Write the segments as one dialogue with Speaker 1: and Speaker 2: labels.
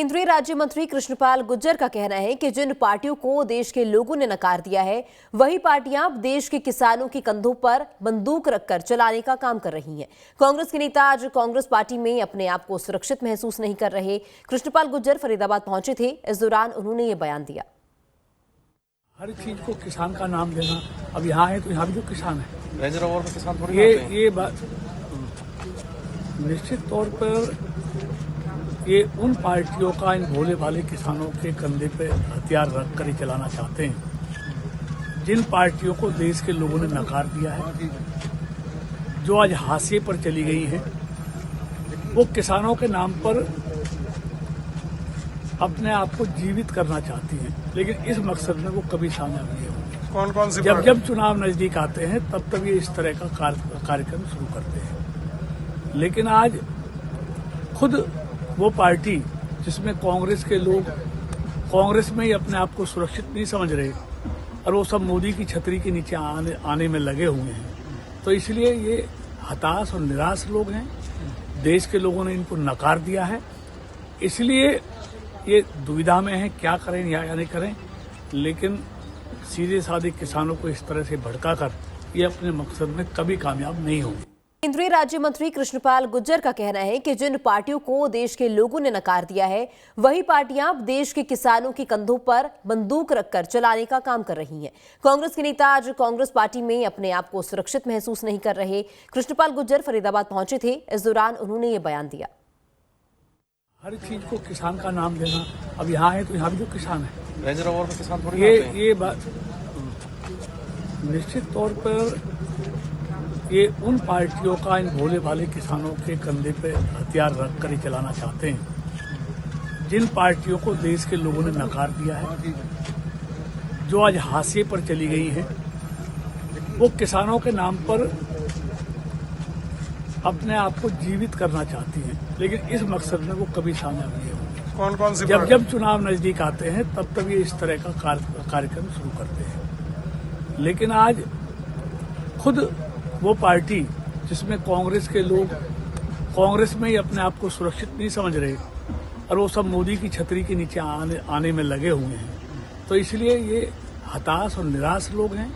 Speaker 1: केंद्रीय राज्य मंत्री कृष्णपाल गुर्जर का कहना है कि जिन पार्टियों को देश के लोगों ने नकार दिया है, वही पार्टियां अब देश के किसानों के कंधों पर बंदूक रखकर चलाने का काम कर रही हैं। कांग्रेस के नेता आज कांग्रेस पार्टी में अपने आप को सुरक्षित महसूस नहीं कर रहे। कृष्णपाल गुर्जर फरीदाबाद पहुंचे थे। इस दौरान उन्होंने ये बयान दिया।
Speaker 2: हर चीज को किसान का नाम देना, अब यहाँ है तो यहाँ भी जो किसान है,
Speaker 3: रेंज रोवर में किसान थोड़ी
Speaker 2: ये बात निश्चित तौर पर ये उन पार्टियों का इन भोले भाले किसानों के कंधे पे हथियार रख कर ही चलाना चाहते हैं। जिन पार्टियों को देश के लोगों ने नकार दिया है, जो आज हाशिए पर चली गई हैं, वो किसानों के नाम पर अपने आप को जीवित करना चाहती हैं, लेकिन इस मकसद में वो कभी कामयाब नहीं होंगे।
Speaker 3: कौन सी
Speaker 2: जब चुनाव नजदीक आते हैं तब ये इस तरह का कार्यक्रम शुरू करते हैं। लेकिन आज खुद वो पार्टी जिसमें कांग्रेस के लोग कांग्रेस में ही अपने आप को सुरक्षित नहीं समझ रहे और वो सब मोदी की छतरी के नीचे आने में लगे हुए हैं, तो इसलिए ये हताश और निराश लोग हैं। देश के लोगों ने इनको नकार दिया है, इसलिए ये दुविधा में है क्या करें या नहीं करें। लेकिन सीधे साधे किसानों को इस तरह से भड़काकर ये अपने मकसद में कभी कामयाब नहीं होंगे।
Speaker 1: केंद्रीय राज्य मंत्री कृष्णपाल गुर्जर का कहना है कि जिन पार्टियों को देश के लोगों ने नकार दिया है, वही पार्टियां अब देश के किसानों के कंधों पर बंदूक रखकर चलाने का काम कर रही हैं। कांग्रेस के नेता आज कांग्रेस पार्टी में अपने आप को सुरक्षित महसूस नहीं कर रहे। कृष्णपाल गुर्जर फरीदाबाद पहुंचे थे। इस दौरान उन्होंने ये बयान दिया।
Speaker 2: हर चीज को किसान का नाम देना, अब यहाँ है तो यहाँ भी जो किसान है,
Speaker 3: रेंज रोवर में किसान थोड़ी
Speaker 2: ये बात निश्चित तौर पर ये उन पार्टियों का इन भोले भाले किसानों के कंधे पे हथियार रख कर ही चलाना चाहते हैं। जिन पार्टियों को देश के लोगों ने नकार दिया है, जो आज हाशिए पर चली गई हैं, वो किसानों के नाम पर अपने आप को जीवित करना चाहती हैं, लेकिन इस मकसद में वो कभी कामयाब नहीं होंगे।
Speaker 3: कौन सी
Speaker 2: जब चुनाव नजदीक आते हैं तब ये इस तरह का कार्यक्रम शुरू करते हैं। लेकिन आज खुद वो पार्टी जिसमें कांग्रेस के लोग कांग्रेस में ही अपने आप को सुरक्षित नहीं समझ रहे और वो सब मोदी की छतरी के नीचे आने में लगे हुए हैं, तो इसलिए ये हताश और निराश लोग हैं।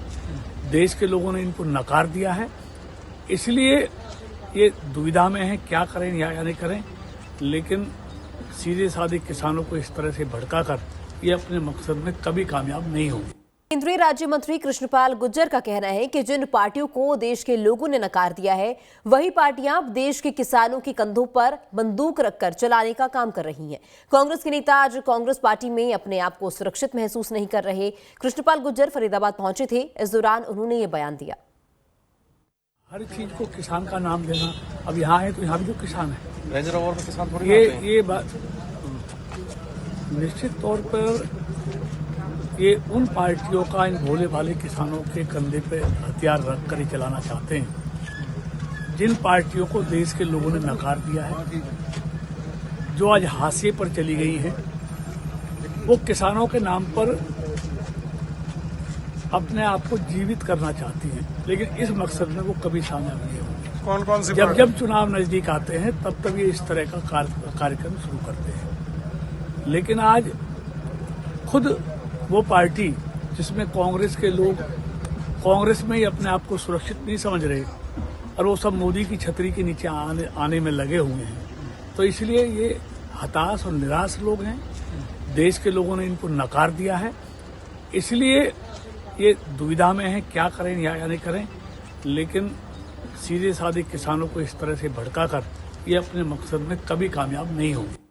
Speaker 2: देश के लोगों ने इनको नकार दिया है, इसलिए ये दुविधा में है क्या करें या नहीं करें। लेकिन सीधे साधे किसानों को इस तरह से भड़काकर ये अपने मकसद में कभी कामयाब नहीं होंगे।
Speaker 1: केंद्रीय राज्य मंत्री कृष्णपाल गुर्जर का कहना है कि जिन पार्टियों को देश के लोगों ने नकार दिया है, वही पार्टियां अब देश के किसानों के कंधों पर बंदूक रखकर चलाने का काम कर रही हैं। कांग्रेस के नेता आज कांग्रेस पार्टी में अपने आप को सुरक्षित महसूस नहीं कर रहे। कृष्णपाल गुर्जर फरीदाबाद पहुंचे थे। इस दौरान उन्होंने ये बयान दिया।
Speaker 2: हर चीज को किसान का नाम देना, अब यहाँ है तो यहाँ भी जो किसान है,
Speaker 3: रेंज रोवर में किसान थोड़ी
Speaker 2: ये बात निश्चित तौर पर ये उन पार्टियों का इन भोले भाले किसानों के कंधे पे हथियार रख कर ही चलाना चाहते हैं। जिन पार्टियों को देश के लोगों ने नकार दिया है, जो आज हाशिए पर चली गई हैं, वो किसानों के नाम पर अपने आप को जीवित करना चाहती हैं, लेकिन इस मकसद में वो कभी कामयाब नहीं होंगे।
Speaker 3: कौन सी
Speaker 2: जब चुनाव नजदीक आते हैं तब ये इस तरह का कार्यक्रम शुरू करते हैं। लेकिन आज खुद वो पार्टी जिसमें कांग्रेस के लोग कांग्रेस में ही अपने आप को सुरक्षित नहीं समझ रहे और वो सब मोदी की छतरी के नीचे आने में लगे हुए हैं, तो इसलिए ये हताश और निराश लोग हैं। देश के लोगों ने इनको नकार दिया है, इसलिए ये दुविधा में है क्या करें या नहीं करें। लेकिन सीधे साधे किसानों को इस तरह से भड़काकर ये अपने मकसद में कभी कामयाब नहीं होंगे।